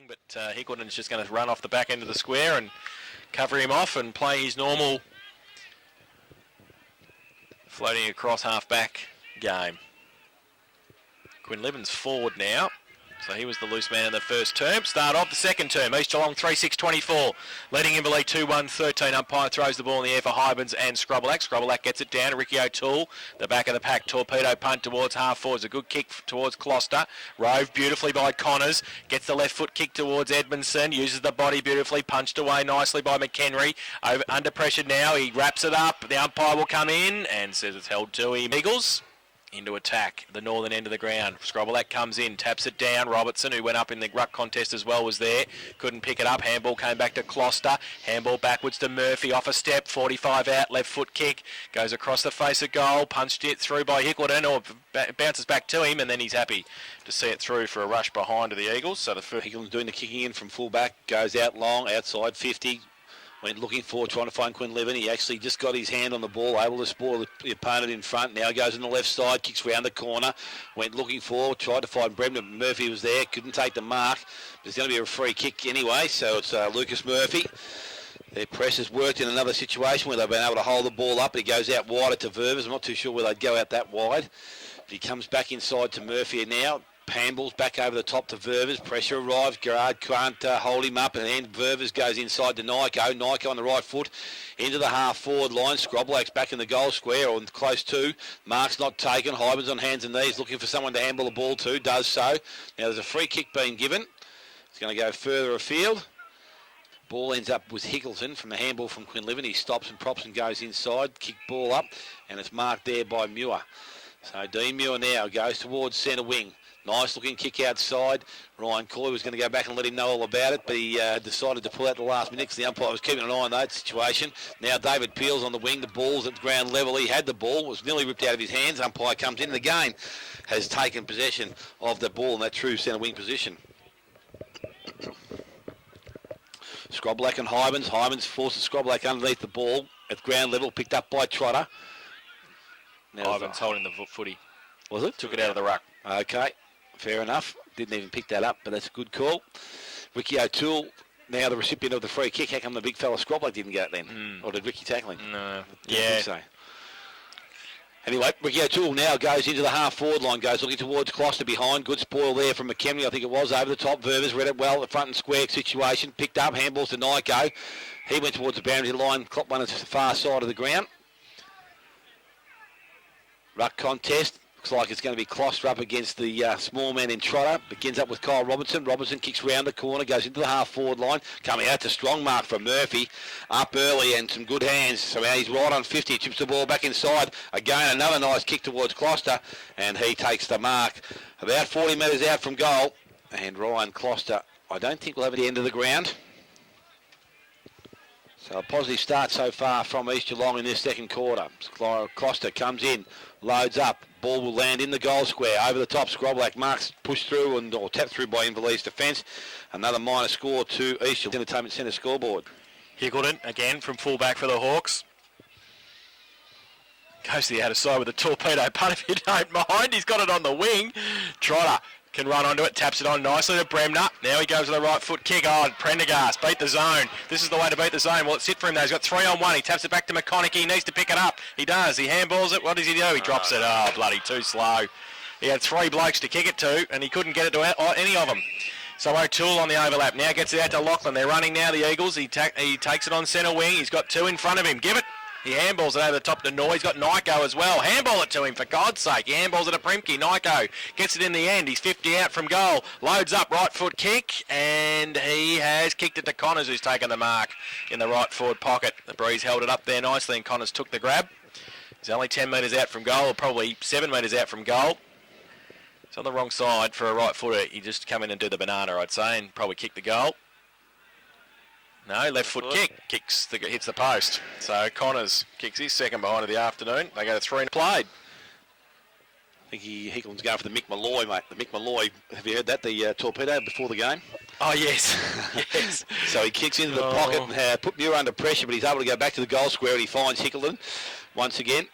But Hickleton's just going to run off the back end of the square and cover him off and play his normal floating across half-back game. Quinlivan's forward now. So he was the loose man in the first term. Start off the second term. East Geelong 3-6-24. Leading Inverleigh 2-1-13. Umpire throws the ball in the air for Hybens and Scrobelack. Scrobelack gets it down to Ricky O'Toole. The back of the pack. Torpedo punt towards half forwards. A good kick towards Closter. Rove beautifully by Connors. Gets the left foot kick towards Edmondson. Uses the body beautifully. Punched away nicely by McHenry. Under pressure now. He wraps it up. The umpire will come in and says it's held to him. Eagles into attack, the northern end of the ground. Scrobelack comes in, taps it down. Robertson, who went up in the ruck contest as well, was there. Couldn't pick it up. Handball came back to Closter. Handball backwards to Murphy. Off a step, 45 out, left foot kick. Goes across the face of goal. Punched it through by Hickleton, or bounces back to him, and then he's happy to see it through for a rush behind to the Eagles. So the first Hickleton doing the kicking in from full-back. Goes out long, outside 50. Went looking for, trying to find Quinlivan. He actually just got his hand on the ball, able to spoil the opponent in front. Now goes on the left side, kicks round the corner. Went looking for, tried to find Brendan. Murphy was there, couldn't take the mark. There's going to be a free kick anyway, so it's Lucas Murphy. Their press has worked in another situation where they've been able to hold the ball up. He goes out wider to Ververs. I'm not too sure where they'd go out that wide. But he comes back inside to Murphy now. Handballs back over the top to Ververs. Pressure arrives. Gerard can't hold him up, and then Ververs goes inside to Nyko. Nyko on the right foot into the half-forward line. Scrobelack's back in the goal square, or close to. Mark's not taken. Hybens on hands and knees, looking for someone to handle the ball to. Does so. Now there's a free kick being given. It's going to go further afield. Ball ends up with Hickleton from the handball from Quinlivan. He stops and props and goes inside. Kick ball up, and it's marked there by Muir. So Dean Muir now goes towards centre wing. Nice looking kick outside. Ryan Coy was going to go back and let him know all about it, but he decided to pull out the last minute because the umpire was keeping an eye on that situation. Now David Peel's on the wing. The ball's at ground level. He had the ball. Was nearly ripped out of his hands. Umpire comes in. The game has taken possession of the ball in that true centre wing position. Scrobelack and Hybens. Hybens forces Scrobelack underneath the ball at ground level. Picked up by Trotter. Now Hybens holding the footy. Was it? Took it out of the ruck. Okay. Fair enough. Didn't even pick that up, but that's a good call. Ricky O'Toole, now the recipient of the free kick. How come the big fella Scrobelack didn't get it then? Or did Ricky tackle him? No. Yeah. So. Anyway, Ricky O'Toole now goes into the half-forward line, goes looking towards Closter behind. Good spoil there from McKemney, I think it was, over the top. Ververs read it well, the front and square situation. Picked up, handballs to Nyko. He went towards the boundary line, clocked one at the far side of the ground. Ruck contest. Looks like it's going to be Closter up against the small man in Trotter. Begins up with Kyle Robinson. Robinson kicks round the corner, goes into the half-forward line. Coming out to strong mark from Murphy. Up early and some good hands. So now he's right on 50. Chips the ball back inside. Again, another nice kick towards Closter. And he takes the mark. About 40 metres out from goal. And Ryan Closter, I don't think will have the end of the ground. So a positive start so far from East Geelong in this second quarter. Closter comes in, loads up. Ball will land in the goal square. Over the top, Scrobelack marks pushed through or tapped through by Inverleigh's defence. Another minor score to East Geelong Entertainment Centre scoreboard. Hickleton again from fullback for the Hawks. Goes to the outer side with a torpedo punt if you don't mind. He's got it on the wing. Trotter can run onto it, taps it on nicely to Bremner. Now he goes with the right foot kick. Oh, Prendergast beat the zone. This is the way to beat the zone. Well, it's sit for him though. He's got 3-on-1. He taps it back to McConaughey. He needs to pick it up. He does. He handballs it. What does he do? He drops it. Oh, bloody too slow. He had 3 blokes to kick it to, and he couldn't get it to any of them. So O'Toole on the overlap. Now gets it out to Lachlan. They're running now, the Eagles. He takes it on centre wing. He's got 2 in front of him. Give it. He handballs it over the top to Noy. He's got Nyko as well. Handball it to him, for God's sake. He handballs it to Primke. Nyko gets it in the end. He's 50 out from goal. Loads up, right foot kick, and he has kicked it to Connors, who's taken the mark in the right forward pocket. The Breeze held it up there nicely, and Connors took the grab. He's only 10 metres out from goal, or probably 7 metres out from goal. It's on the wrong side for a right footer. He just come in and do the banana, I'd say, and probably kick the goal. No, left foot kick. Hits the post. So Connors kicks his second behind of the afternoon. They go to 3 and played. I think Hickleton's going for the Mick Malloy, mate. The Mick Malloy, have you heard that? The torpedo before the game? Oh, yes. Yes. So he kicks into the pocket and put Muir under pressure, but he's able to go back to the goal square and he finds Hickleton once again.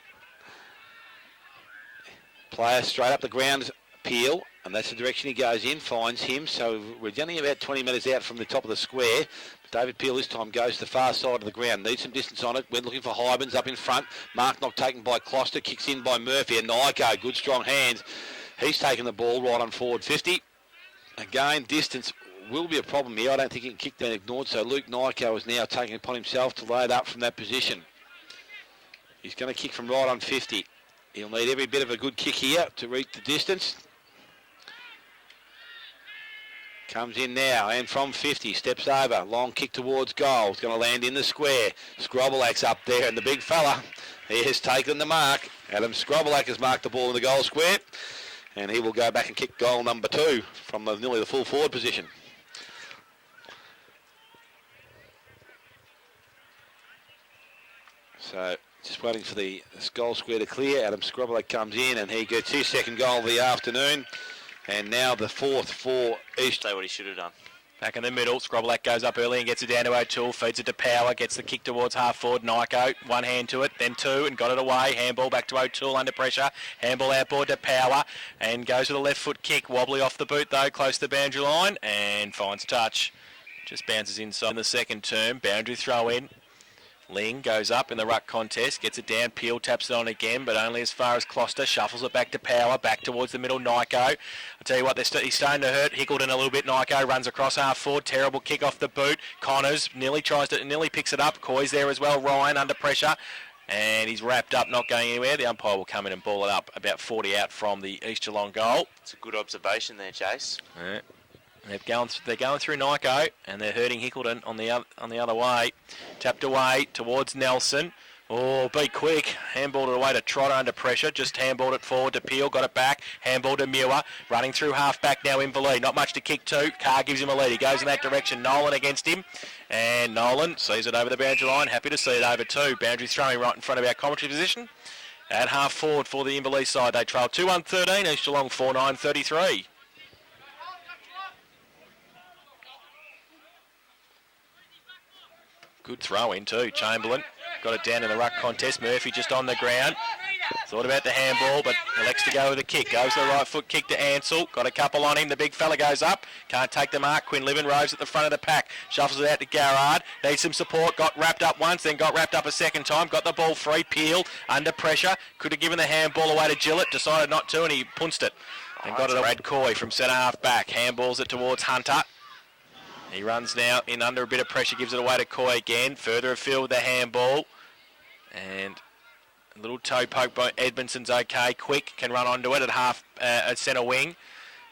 Player straight up the ground, Peel. And that's the direction he goes in, finds him. So we're only about 20 metres out from the top of the square. David Peel this time goes to the far side of the ground. Needs some distance on it. We're looking for Hybens up in front. Mark not taken by Closter. Kicks in by Murphy. And Nyko, good strong hands. He's taken the ball right on forward 50. Again, distance will be a problem here. I don't think he can kick that ignored. So Luke Nyko is now taking it upon himself to load up from that position. He's going to kick from right on 50. He'll need every bit of a good kick here to reach the distance. Comes in now and from 50, steps over, long kick towards goal. It's going to land in the square. Scrobelak's up there and the big fella, he has taken the mark. Adam Scrobelak has marked the ball in the goal square and he will go back and kick goal number 2 from nearly the full forward position. So just waiting for the goal square to clear. Adam Scrobelak comes in and he gets his second goal of the afternoon. And now the 4th for East. Say what he should have done. Back in the middle, Scrobelak goes up early and gets it down to O'Toole, feeds it to Power, gets the kick towards half forward, Nyko, one hand to it, then two, and got it away, handball back to O'Toole under pressure, handball outboard to Power, and goes with a left foot kick, wobbly off the boot though, close to the boundary line, and finds touch. Just bounces inside in the second term, boundary throw in. Ling goes up in the ruck contest, gets it down, Peel taps it on again, but only as far as Closter, shuffles it back to Power, back towards the middle, Nyko. I'll tell you what, he's starting to hurt Hickleton a little bit. Nyko runs across half forward, terrible kick off the boot. Connors nearly picks it up. Coy's there as well, Ryan under pressure, and he's wrapped up, not going anywhere. The umpire will come in and ball it up about 40 out from the East Geelong goal. It's a good observation there, Chase. Yeah. They're going through Nyko and they're hurting Hickleton on the other way. Tapped away towards Nelson. Oh, be quick. Handballed it away to Trotter under pressure. Just handballed it forward to Peel. Got it back. Handball to Muir. Running through half back now Inverleigh. Not much to kick to. Carr gives him a lead. He goes in that direction. Nolan against him. And Nolan sees it over the boundary line. Happy to see it over too. Boundary throwing right in front of our commentary position. At half forward for the Inverleigh side. They trail 2-1-13. East Geelong 4-9-33. Good throw in too, Chamberlain. Got it down in the ruck contest. Murphy just on the ground. Thought about the handball, but elects to go with the kick. Goes to the right foot kick to Ansell. Got a couple on him. The big fella goes up. Can't take the mark. Quinn Livin rows at the front of the pack. Shuffles it out to Garrard. Needs some support. Got wrapped up once, then got wrapped up a second time. Got the ball free. Peel under pressure. Could have given the handball away to Gillett. Decided not to, and he punched it. And got it to Brad Coy from centre half back. Handballs it towards Hunter. He runs now in under a bit of pressure, gives it away to Coy again. Further afield with the handball. And a little toe poke by Edmondson's okay. Quick can run onto it at centre wing.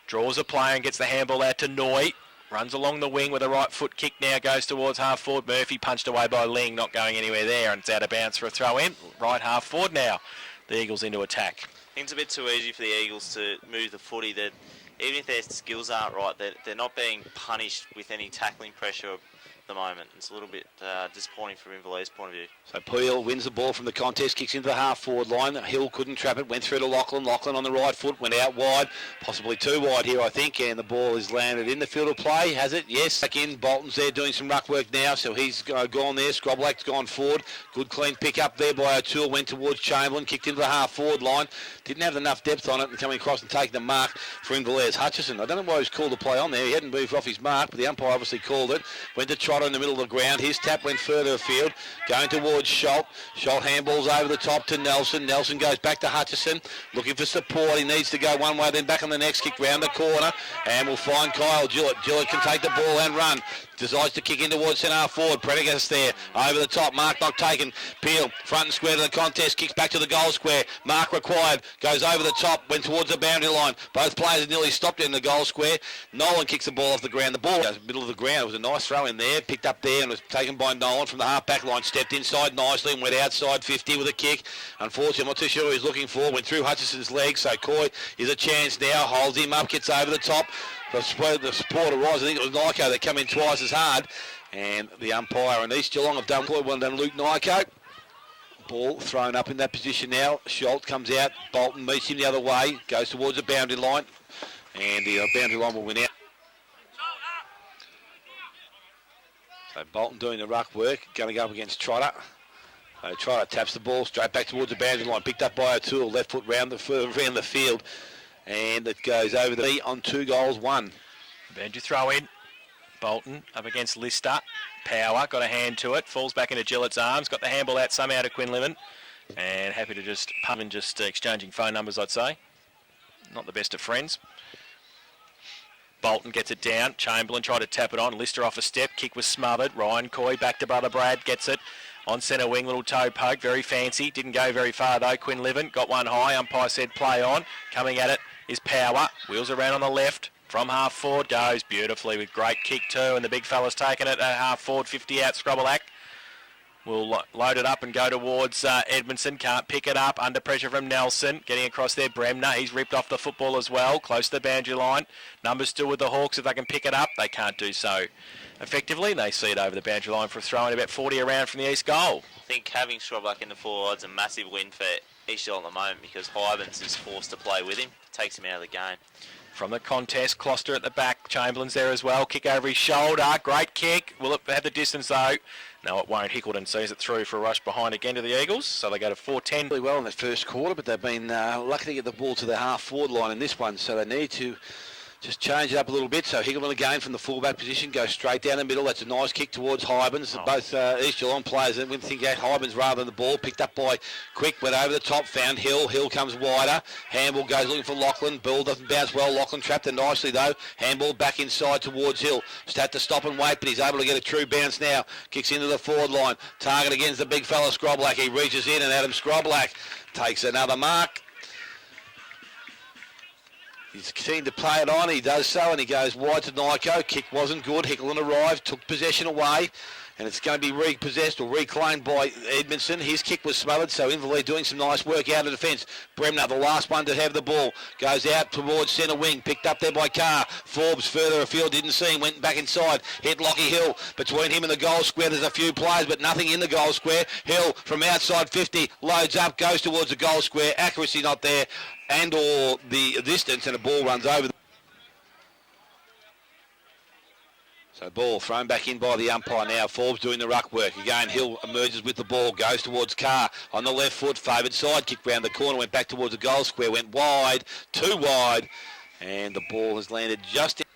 Draws a player and gets the handball out to Noy. Runs along the wing with a right foot kick now, goes towards half forward. Murphy punched away by Ling, not going anywhere there, and it's out of bounds for a throw in. Right half forward now. The Eagles into attack. I think it's a bit too easy for the Eagles to move the footy. That even if their skills aren't right, they're not being punished with any tackling pressure at the moment. It's a little bit disappointing from Inverleigh's point of view. So Peel wins the ball from the contest, kicks into the half-forward line. Hill couldn't trap it, went through to Lachlan. Lachlan on the right foot, went out wide, possibly too wide here, I think, and the ball is landed in the field of play. Has it? Yes. Back in. Bolton's there doing some ruck work now, so he's gone there. Scrobelak's gone forward. Good clean pick up there by O'Toole. Went towards Chamberlain, kicked into the half-forward line. Didn't have enough depth on it and coming across and taking the mark for Inverleigh's Hutchison. I don't know why he was called to play on there. He hadn't moved off his mark, but the umpire obviously called it. Went to Trotter in the middle of the ground. His tap went further afield, going towards Schultz. Schultz handballs over the top to Nelson. Nelson goes back to Hutchison, looking for support. He needs to go one way, then back on the next kick round the corner, and we'll find Kyle Gillett. Gillett can take the ball and run. Decides to kick in towards centre half forward. Prendergast there, over the top. Mark not taken. Peel, front and square to the contest. Kicks back to the goal square. Mark required. Goes over the top. Went towards the boundary line. Both players have nearly stopped in the goal square. Nolan kicks the ball off the ground. The ball goes middle of the ground. It was a nice throw in there. Picked up there and was taken by Nolan from the half-back line. Stepped inside nicely and went outside 50 with a kick. Unfortunately, I'm not too sure who he's looking for. Went through Hutchison's legs. So Coy is a chance now. Holds him up. Gets over the top. The support arrives. I think it was Nyko that come in twice as hard. And the umpire and East Geelong have done well done Luke Nyko. Ball thrown up in that position now. Schultz comes out. Bolton meets him the other way. Goes towards the boundary line. And the boundary line will win out. So Bolton doing the ruck work. Going to go up against Trotter. So Trotter taps the ball straight back towards the boundary line. Picked up by O'Toole. Left foot round the field. And it goes over the knee on 2 goals, 1. Benji throw in. Bolton up against Lister. Power, got a hand to it. Falls back into Gillett's arms. Got the handball out somehow to Quinlivan. And happy to just pump and just exchanging phone numbers, I'd say. Not the best of friends. Bolton gets it down. Chamberlain tried to tap it on. Lister off a step. Kick was smothered. Ryan Coy back to brother Brad. Gets it. On centre wing, little toe poke. Very fancy. Didn't go very far though. Quinlivan got one high. Umpire said play on. Coming at it is Power. Wheels around on the left. From half forward goes beautifully with great kick too. And the big fella's taken it at half forward. 50 out. Scrobelack will load it up and go towards Edmondson. Can't pick it up. Under pressure from Nelson. Getting across there, Bremner. He's ripped off the football as well. Close to the boundary line. Numbers still with the Hawks. If they can pick it up, they can't do so effectively. They see it over the boundary line for a throw in about 40 around from the east goal. I think having Scroblack in the forwards a massive win for East Geelong at the moment because Hybens is forced to play with him. Takes him out of the game. From the contest, Closter at the back. Chamberlain's there as well. Kick over his shoulder. Great kick. Will it have the distance though? No, it won't. Hickleton sees it through for a rush behind again to the Eagles. So they go to 4-10. Really well in that first quarter, but they've been lucky to get the ball to the half-forward line in this one. So they need to just change it up a little bit. So Hickleton again from the fullback position goes straight down the middle. That's a nice kick towards Hybens. Both East Geelong players that would think out Hybens rather than the ball. Picked up by Quick, went over the top, found Hill. Hill comes wider. Handball goes looking for Lachlan. Ball doesn't bounce well. Lachlan trapped it nicely though. Handball back inside towards Hill. Just had to stop and wait, but he's able to get a true bounce now. Kicks into the forward line. Target against the big fella Scroblack. He reaches in and Adam Scroblack takes another mark. He's keen to play it on. He does so, and he goes wide to Nyko. Kick wasn't good. Hickleton arrived, took possession away, and it's going to be repossessed or reclaimed by Edmondson. His kick was smothered, so Inverleigh doing some nice work out of defence. Bremner, the last one to have the ball, goes out towards centre wing, picked up there by Carr. Forbes further afield, didn't see him, went back inside, hit Lockie Hill. Between him and the goal square, there's a few players, but nothing in the goal square. Hill from outside 50, loads up, goes towards the goal square. Accuracy not there, and or the distance, and the ball runs over. So ball thrown back in by the umpire now. Forbes doing the ruck work. Again, Hill emerges with the ball, goes towards Carr on the left foot, favoured side, kick round the corner, went back towards the goal square, went wide, too wide, and the ball has landed just in.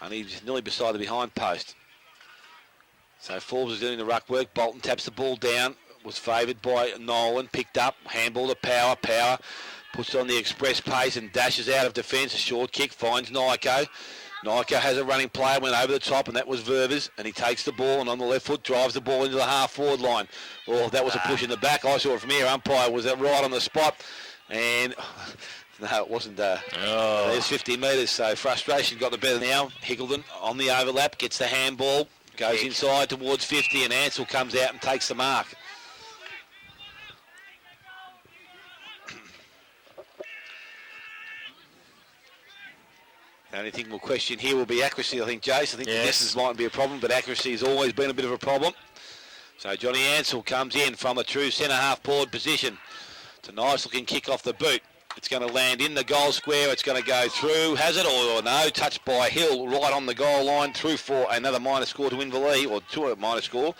And he's nearly beside the behind post. So Forbes is doing the ruck work. Bolton taps the ball down, was favoured by Nolan, picked up, handball to Power. Power puts it on the express pace and dashes out of defence. A short kick, finds Nyko. Nyko has a running player, went over the top, and that was Ververs, and he takes the ball and on the left foot drives the ball into the half-forward line. Oh, that was a push in the back. I saw it from here. Umpire was right on the spot, and no, it wasn't. There's 50 metres, so frustration got the better now. Hickleton on the overlap, gets the handball, goes inside towards 50, and Ansell comes out and takes the mark. The only thing we'll question here will be accuracy, I think, Jace. I think the distance mightn't be a problem, but accuracy has always been a bit of a problem. So Johnny Ansell comes in from a true centre-half forward position. It's a nice-looking kick off the boot. It's going to land in the goal square. It's going to go through. Has it or no? Touched by Hill right on the goal line. Through for another minor score to Inverleigh, or to a minor score.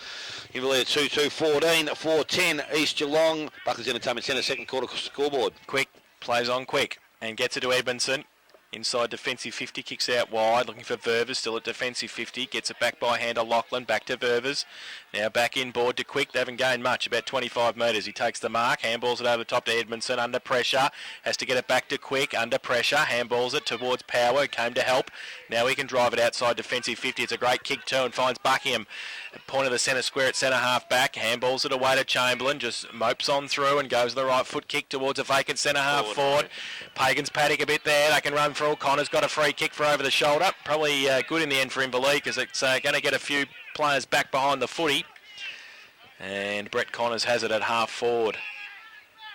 Inverleigh at 2-2-14, 4-10 East Geelong. Buckley's Entertainment Centre, second quarter scoreboard. Quick, plays on Quick, and gets it to Edmondson. Inside defensive 50, kicks out wide, looking for Ververs, still at defensive 50, gets it back by hand to Lachlan, back to Ververs. Now back inboard to Quick, they haven't gained much, about 25 metres. He takes the mark, handballs it over the top to Edmondson, under pressure, has to get it back to Quick, under pressure, handballs it towards Power, who came to help. Now he can drive it outside defensive 50, it's a great kick too, and finds Buckingham. Point of the centre square at centre half back, handballs it away to Chamberlain, just mopes on through and goes the right foot kick towards a vacant centre half forward. Pagan's paddock a bit there, they can run through. Connor's got a free kick for over the shoulder, probably good in the end for Inverleigh because it's going to get a few players back behind the footy. And Brett Connors has it at half forward.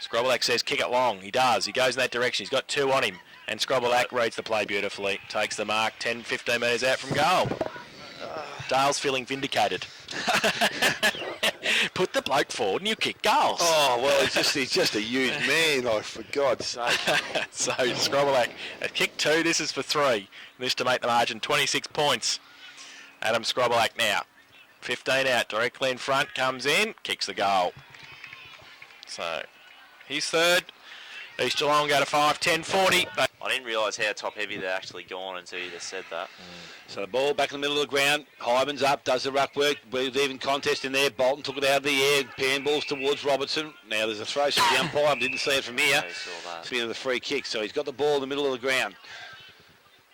Scrobelack says kick it long. He does. He goes in that direction. He's got two on him. And Scrobelack reads the play beautifully. Takes the mark 10, 15 metres out from goal. Dale's feeling vindicated. Put the bloke forward and you kick goals. Oh, well, he's just a huge man, for God's sake. So Scrobelack at kick 2, this is for 3. This to make the margin 26 points. Adam Scrobelack now. 15 out, directly in front, comes in, kicks the goal. So he's third. East Geelong go to 5, 10, 40. I didn't realise how top heavy they're actually gone until you just said that. So the ball back in the middle of the ground. Hyman's up, does the ruck work. With even contest in there. Bolton took it out of the air. Handballs towards Robertson. Now there's a throw. So the umpire didn't see it from here. Speaking of the free kick. So he's got the ball in the middle of the ground.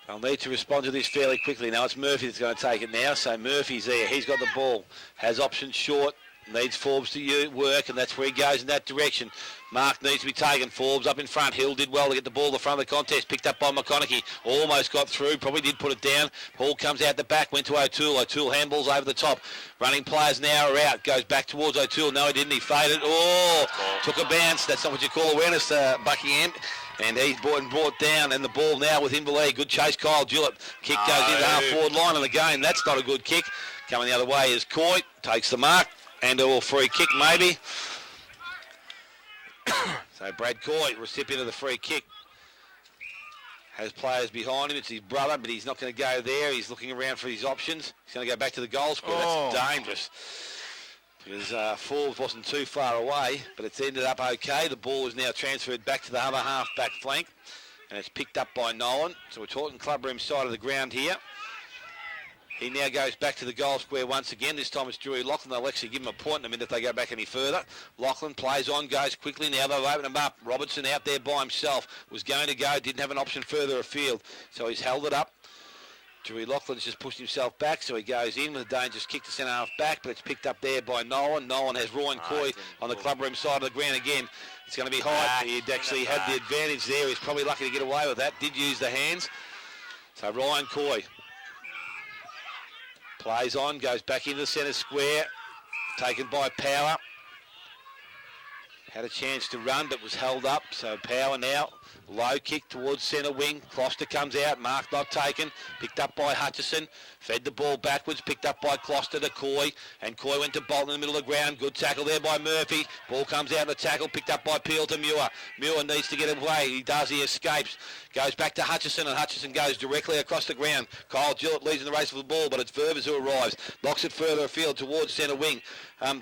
They'll need to respond to this fairly quickly. Now it's Murphy that's going to take it now. So Murphy's there. He's got the ball. Has options short. Needs Forbes to work, and that's where he goes in that direction. Mark needs to be taken. Forbes up in front. Hill did well to get the ball to the front of the contest. Picked up by McConaughey. Almost got through. Probably did put it down. Ball comes out the back. Went to O'Toole. O'Toole handballs over the top. Running players now are out. Goes back towards O'Toole. No, he didn't. He faded. Oh, took a bounce. That's not what you call awareness, Buckingham. And he's brought down, and the ball now with Inverleigh. Good chase, Kyle Gillett. Kick goes in the half-forward line, and again, that's not a good kick. Coming the other way is Coy. Takes the mark. And a free kick, maybe. So Brad Coy, recipient of the free kick, has players behind him. It's his brother, but he's not going to go there. He's looking around for his options. He's going to go back to the goal square. That's dangerous. Because Forbes wasn't too far away, but it's ended up okay. The ball is now transferred back to the other half-back flank, and it's picked up by Nolan. So we're talking clubroom side of the ground here. He now goes back to the goal square once again. This time it's Drew Lachlan. They'll actually give him a point in a minute if they go back any further. Lachlan plays on, goes quickly. Now they'll open him up. Robertson out there by himself. Was going to go, didn't have an option further afield. So he's held it up. Drew Lachlan's just pushed himself back, so he goes in with a dangerous kick to centre half back, but it's picked up there by Nolan. Nolan has Ryan Coy on the clubroom side of the ground again. It's going to be high. He'd actually had the advantage there. He's probably lucky to get away with that. Did use the hands. So Ryan Coy plays on, goes back into the centre square, taken by Power. Had a chance to run, but was held up. So Power now, low kick towards centre wing. Closter comes out, mark not taken. Picked up by Hutchison. Fed the ball backwards, picked up by Closter to Coy. And Coy went to Bolton in the middle of the ground. Good tackle there by Murphy. Ball comes out in the tackle, picked up by Peel to Muir. Muir needs to get away. He does, he escapes. Goes back to Hutchison, and Hutchison goes directly across the ground. Kyle Gillett leads in the race for the ball, but it's Ververs who arrives. Knocks it further afield towards centre wing.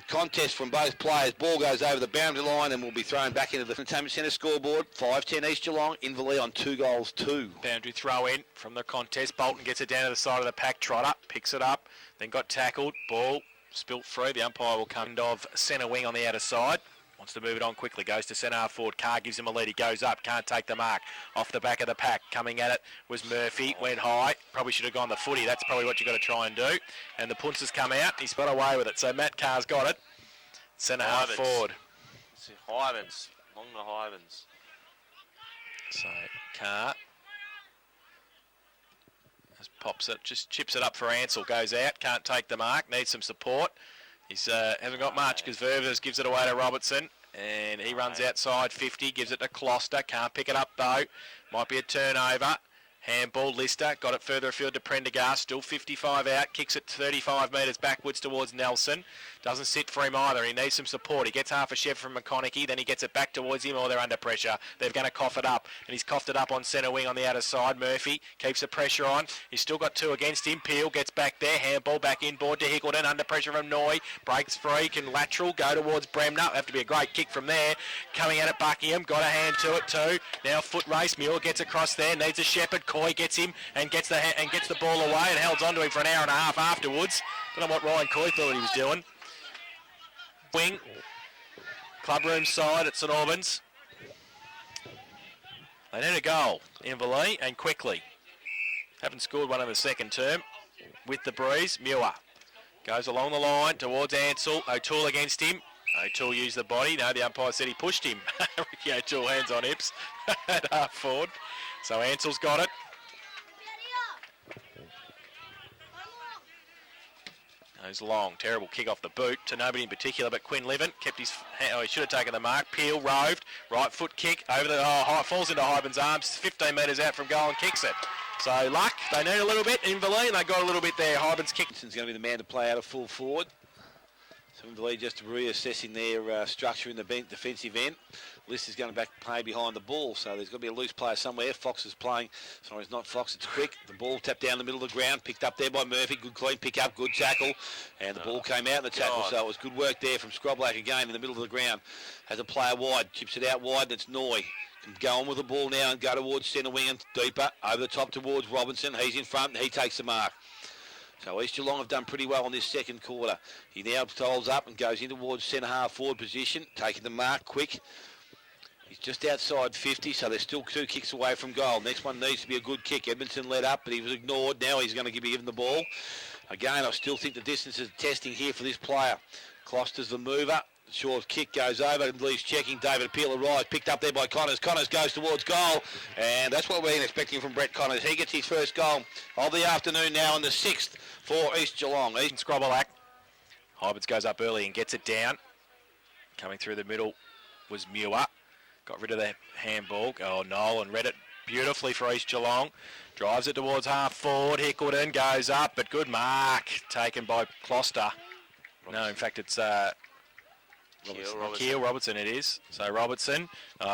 Contest from both players. Ball goes over the boundary line and will be thrown back into the entertainment centre scoreboard. 5-10 East Geelong. Inverleigh on 2 goals, 2. Boundary throw in from the contest. Bolton gets it down to the side of the pack. Trotter picks it up, then got tackled. Ball spilt through. The umpire will come of centre wing on the outer side. Wants to move it on quickly. Goes to centre half forward. Carr gives him a lead. He goes up. Can't take the mark. Off the back of the pack. Coming at it was Murphy. Went high. Probably should have gone the footy. That's probably what you've got to try and do. And the punts has come out. He's got away with it. So Matt Carr's got it. Centre half forward. Hyvans. Long to Hyvans. So Carr just pops it. Just chips it up for Ansell. Goes out. Can't take the mark. Needs some support. He's hasn't got much because Ververs gives it away to Robertson, and he runs outside 50, gives it to Closter. Can't pick it up though. Might be a turnover. Handball, Lister, got it further afield to Prendergast, still 55 out, kicks it 35 metres backwards towards Nelson. Doesn't sit for him either, he needs some support. He gets half a chev from McConaughey, then he gets it back towards him, or they're under pressure. They're going to cough it up, and he's coughed it up on centre wing on the outer side. Murphy keeps the pressure on. He's still got 2 against him. Peel gets back there, handball back inboard to Hickleton, under pressure from Noy. Breaks free, can lateral, go towards Bremner. Have to be a great kick from there. Coming at it, Buckingham, got a hand to it too. Now foot race, Muir gets across there, needs a Shepherd. Coy gets him and gets the ball away and holds on to him for an hour and a half afterwards. Don't know what Ryan Coy thought he was doing. Wing, clubroom side at St Albans. They need a goal, Inverleigh, and quickly. Haven't scored one in the second term. With the breeze, Muir goes along the line towards Ansell. O'Toole against him. O'Toole used the body. No, the umpire said he pushed him. Ricky O'Toole hands on hips at half forward. So Ansell's got it. Goes long, terrible kick off the boot to nobody in particular but Quinn Livin. Kept his, he should have taken the mark. Peel roved, right foot kick over the, falls into Hyben's arms, 15 metres out from goal and kicks it. So luck, they need a little bit, Inverleigh, and they got a little bit there. Hyben's kick. He's going to be the man to play out of full forward. So Inverleigh just reassessing their structure in the defensive end. List is going to play behind the ball, so there's got to be a loose player somewhere. Fox is playing. Sorry, it's not Fox, it's Quick. The ball tapped down the middle of the ground, picked up there by Murphy. Good clean pick up, good tackle. And the ball came out in the tackle, so it was good work there from Scroblack again in the middle of the ground. Has a player wide, chips it out wide, and it's Noy. Can go on with the ball now and go towards centre wing and deeper. Over the top towards Robinson. He's in front and he takes the mark. So East Geelong have done pretty well in this second quarter. He now tolls up and goes in towards centre half forward position, taking the mark quick. He's just outside 50, so they're still 2 kicks away from goal. Next one needs to be a good kick. Edmondson led up, but he was ignored. Now he's going to be given the ball. Again, I still think the distance is testing here for this player. Closter's the mover. Short kick goes over and leaves checking. David Peel arrives, picked up there by Connors. Connors goes towards goal, and that's what we're expecting from Brett Connors. He gets his first goal of the afternoon now, in the 6th for East Geelong. East Scroblack. Hybrids goes up early and gets it down. Coming through the middle was Muir. Got rid of the handball. Oh, Nolan read it beautifully for East Geelong. Drives it towards half forward. Hickleton goes up, but good mark taken by Closter. No, in fact, it's Keel Robertson it is. So Robertson,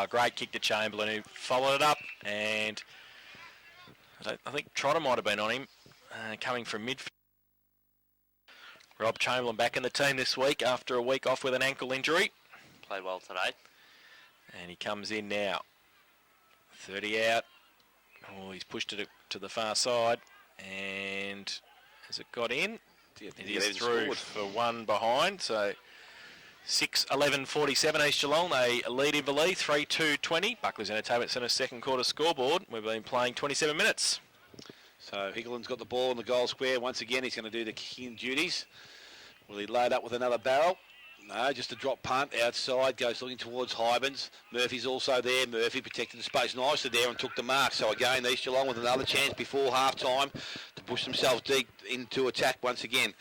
great kick to Chamberlain, who followed it up, and I think Trotter might have been on him, coming from midfield. Rob Chamberlain back in the team this week after a week off with an ankle injury. Played well today. And he comes in now. 30 out. Oh, he's pushed it to the far side, and has it got in? It is through for one behind, so 6:11:47 East Geelong. They lead Inverleigh 3-2-20. Buckley's Entertainment Centre second quarter scoreboard. We've been playing 27 minutes. So Hickleton's got the ball in the goal square. Once again, he's going to do the kicking duties. Will he load up with another barrel? No, just a drop punt outside. Goes looking towards Hybens. Murphy's also there. Murphy protected the space nicely there and took the mark. So again, East Geelong with another chance before half-time to push themselves deep into attack once again.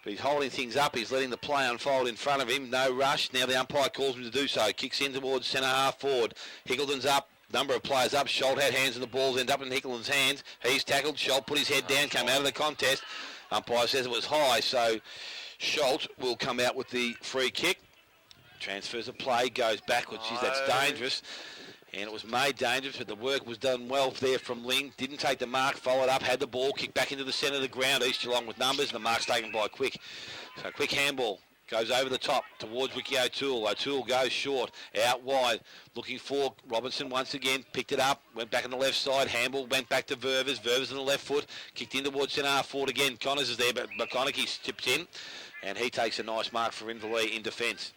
But he's holding things up. He's letting the play unfold in front of him. No rush. Now the umpire calls him to do so. Kicks in towards centre half forward. Hickleton's up. Number of players up. Scholt had hands and the balls end up in Hickleton's hands. He's tackled. Scholt put his head down, came out of the contest. Umpire says it was high, so Scholt will come out with the free kick. Transfers a play, goes backwards. Geez, that's dangerous. And it was made dangerous, but the work was done well there from Ling. Didn't take the mark, followed up, had the ball, kicked back into the centre of the ground. East Geelong with numbers, and the mark's taken by Quick. So Quick handball. Goes over the top towards Ricky O'Toole. O'Toole goes short, out wide, looking for Robinson once again. Picked it up, went back on the left side. Handball went back to Ververs. Ververs on the left foot, kicked in towards centre half forward again. Connors is there, but McConaughey tipped in, and he takes a nice mark for Inverleigh in defence.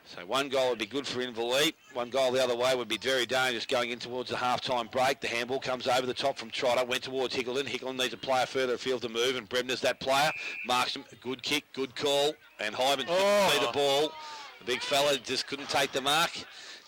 So one goal would be good for Inverleigh. One goal the other way would be very dangerous going in towards the half-time break. The handball comes over the top from Trotter, went towards Hickleton. Hickleton needs a player further afield to move, and Bremner's that player. Marks him, good kick, good call, and Hyman couldn't see the ball. The big fella just couldn't take the mark.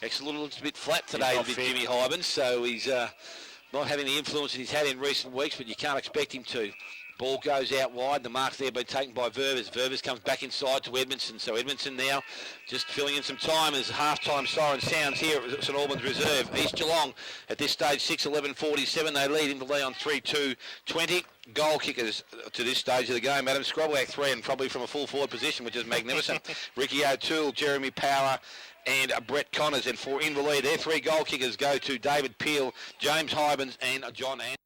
Actually, a little bit flat today with Jimmy Hyman, so he's not having the influence that he's had in recent weeks, but you can't expect him to. Ball goes out wide. The mark's there been taken by Ververs. Ververs comes back inside to Edmondson. So Edmondson now just filling in some time as half-time siren sounds here at St Albans Reserve. East Geelong at this stage 6:11:47. They lead Inverleigh on 3-2-20. Goal kickers to this stage of the game. Adam Scroblack 3 and probably from a full forward position, which is magnificent. Ricky O'Toole, Jeremy Power and Brett Connors. And for Inverleigh, their 3 goal kickers go to David Peel, James Hybens and John Anderson.